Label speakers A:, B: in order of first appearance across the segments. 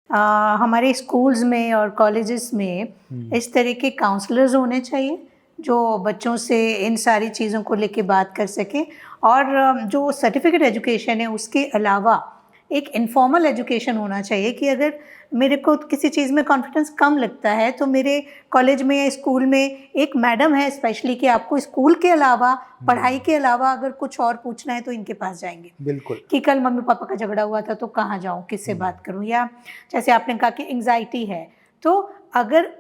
A: हमारे स्कूल्स में और कॉलेजेस में इस तरह के काउंसलर्स होने चाहिए जो बच्चों से इन सारी चीज़ों को लेके बात कर सके। और जो सर्टिफिकेट एजुकेशन है उसके अलावा एक इनफॉर्मल एजुकेशन होना चाहिए कि अगर मेरे को किसी चीज़ में कॉन्फिडेंस कम लगता है तो मेरे कॉलेज में या स्कूल में एक मैडम है स्पेशली कि आपको स्कूल के अलावा, पढ़ाई के अलावा अगर कुछ और पूछना है तो इनके पास जाएंगे।
B: बिल्कुल।
A: कि कल मम्मी पापा का झगड़ा हुआ था तो कहाँ जाऊँ, किससे बात करूँ, या जैसे आपने कहा कि एंग्जाइटी है, तो अगर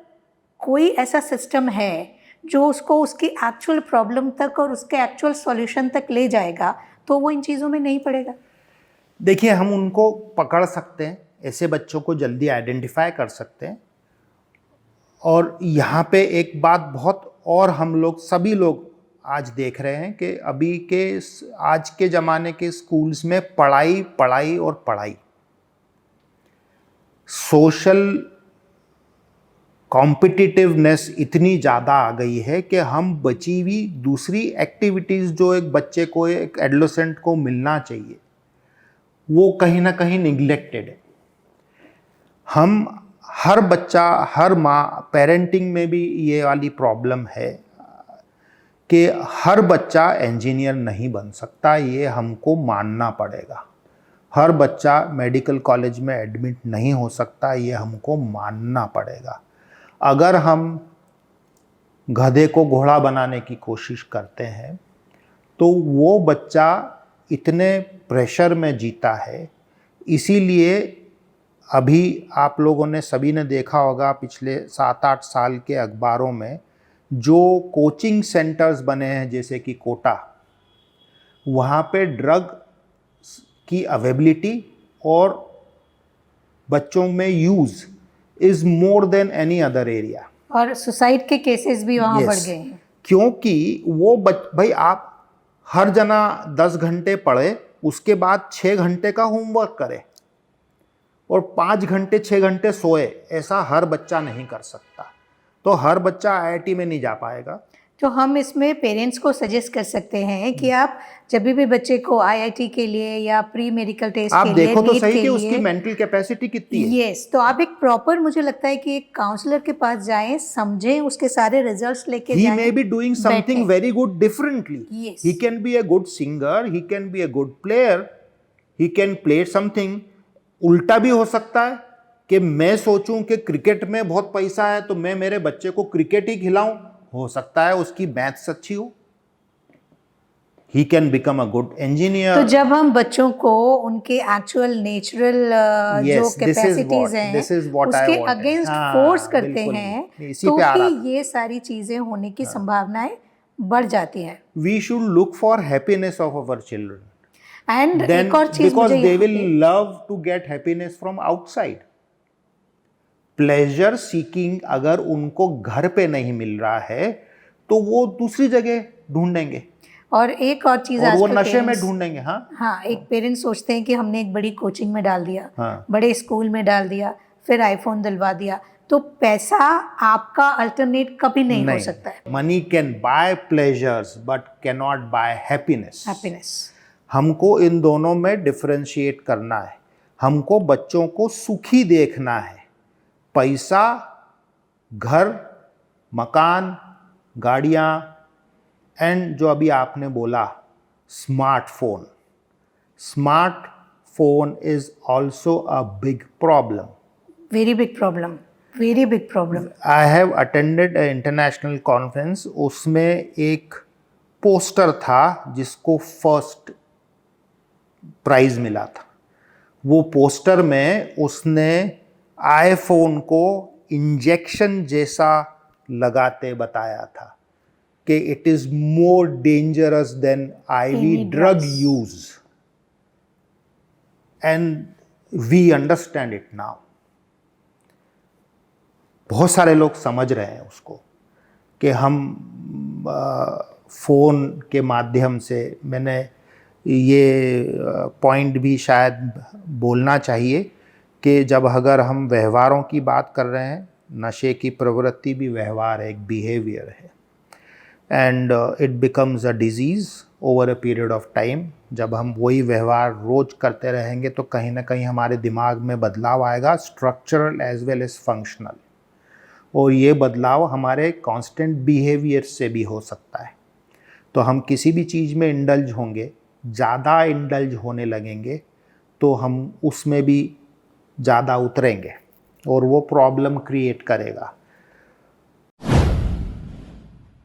A: कोई ऐसा सिस्टम है जो उसको उसकी एक्चुअल प्रॉब्लम तक और उसके एक्चुअल सॉल्यूशन तक ले जाएगा तो वो इन चीज़ों में नहीं पड़ेगा।
B: देखिए, हम उनको पकड़ सकते हैं, ऐसे बच्चों को जल्दी आइडेंटिफाई कर सकते हैं। और यहाँ पे एक बात बहुत और हम लोग सभी लोग आज देख रहे हैं कि अभी के आज के ज़माने के स्कूल्स में पढ़ाई पढ़ाई और पढ़ाई, सोशल कॉम्पिटिटिवनेस इतनी ज़्यादा आ गई है कि हम बची हुई दूसरी एक्टिविटीज़ जो एक बच्चे को, एक एडोलेसेंट को मिलना चाहिए, वो कहीं ना कहीं निग्लेक्टेड है। हम हर बच्चा, हर माँ, पेरेंटिंग में भी ये वाली प्रॉब्लम है कि हर बच्चा इंजीनियर नहीं बन सकता, ये हमको मानना पड़ेगा। हर बच्चा मेडिकल कॉलेज में एडमिट नहीं हो सकता, ये हमको मानना पड़ेगा। अगर हम गधे को घोड़ा बनाने की कोशिश करते हैं तो वो बच्चा इतने प्रेशर में जीता है। इसीलिए अभी आप लोगों ने सभी ने देखा होगा पिछले 7-8 साल के अखबारों में जो कोचिंग सेंटर्स बने हैं, जैसे कि कोटा, वहाँ पे ड्रग की अवेलेबिलिटी और बच्चों में use is more than any other area.
A: और सुसाइड के केसेस भी वहाँ बढ़ गए हैं।
B: क्योंकि वो भाई आप हर जना 10 घंटे पढ़े, उसके बाद 6 घंटे का होमवर्क करे और 5 घंटे 6 घंटे सोए, ऐसा हर बच्चा नहीं कर सकता। तो हर बच्चा आईआईटी में नहीं जा पाएगा।
A: तो हम इसमें पेरेंट्स को सजेस्ट कर सकते हैं कि आप जब भी बच्चे को आईआईटी के लिए या प्री मेडिकल टेस्ट
B: आप
A: के लिए,
B: देखो तो
A: नीट
B: सही
A: के
B: कि
A: लिए,
B: उसकी मेंटल कैपेसिटी कितनी है।
A: यस, तो आप एक प्रॉपर, मुझे लगता है कि एक काउंसलर के पास जाएं, समझें, उसके सारे रिजल्ट्स लेके
B: He
A: जाएं।
B: may be doing something very good differently.
A: Yes.
B: He can be a good singer, he can be a good player, he can play something. उल्टा भी हो सकता है कि मैं सोचूं कि क्रिकेट में बहुत पैसा है तो मैं मेरे बच्चे को क्रिकेट ही खिलाऊं। हो सकता है उसकी मैथ्स अच्छी हो। He can become a good engineer.
A: तो जब हम बच्चों को उनके एक्चुअल नेचुरल जो कैपेसिटीज हैं उसके अगेंस्ट फोर्स करते हैं तो ही ये सारी चीजें होने की संभावनाएं बढ़ जाती हैं।
B: We should look for happiness of our children.
A: And
B: Then,
A: एक और चीज
B: because
A: मुझे
B: they will love to get happiness from outside. Pleasure seeking अगर उनको घर पे नहीं मिल रहा है तो वो दूसरी जगह ढूंढेंगे।
A: और एक और चीज,
B: और वो नशे में ढूंढेंगे।
A: हाँ, एक पेरेंट्स सोचते हैं कि हमने एक बड़ी कोचिंग में डाल दिया,
B: बड़े
A: स्कूल में डाल दिया, फिर आईफोन दिलवा दिया, तो पैसा आपका अल्टरनेट कभी नहीं हो सकता है।
B: Money can buy pleasures but can not buy happiness. हमको इन दोनों में डिफरेंशिएट करना है। हमको बच्चों को सुखी देखना है। पैसा, घर, मकान, गाड़ियाँ, एंड जो अभी आपने बोला smartphone is also a big problem,
A: very big problem.
B: I have attended international conference, उसमें एक पोस्टर था जिसको फर्स्ट प्राइज मिला था। वो पोस्टर में उसने आईफोन को इंजेक्शन जैसा लगाते बताया था कि it is more dangerous than IV drug use, and we understand it now. बहुत सारे लोग समझ रहे हैं उसको कि हम फोन के माध्यम से, मैंने ये पॉइंट भी शायद बोलना चाहिए कि जब अगर हम व्यवहारों की बात कर रहे हैं, नशे की प्रवृत्ति भी व्यवहार है, एक बिहेवियर है। And it becomes a disease over a period of time. जब हम वही व्यवहार रोज करते रहेंगे तो कहीं ना कहीं हमारे दिमाग में बदलाव आएगा, structural as well as functional, और ये बदलाव हमारे कांस्टेंट बिहेवियर से भी हो सकता है। तो हम किसी भी चीज़ में इंडल्ज होंगे, ज़्यादा इंडल्ज होने लगेंगे तो हम उसमें भी ज़्यादा उतरेंगे और वो प्रॉब्लम क्रिएट करेगा।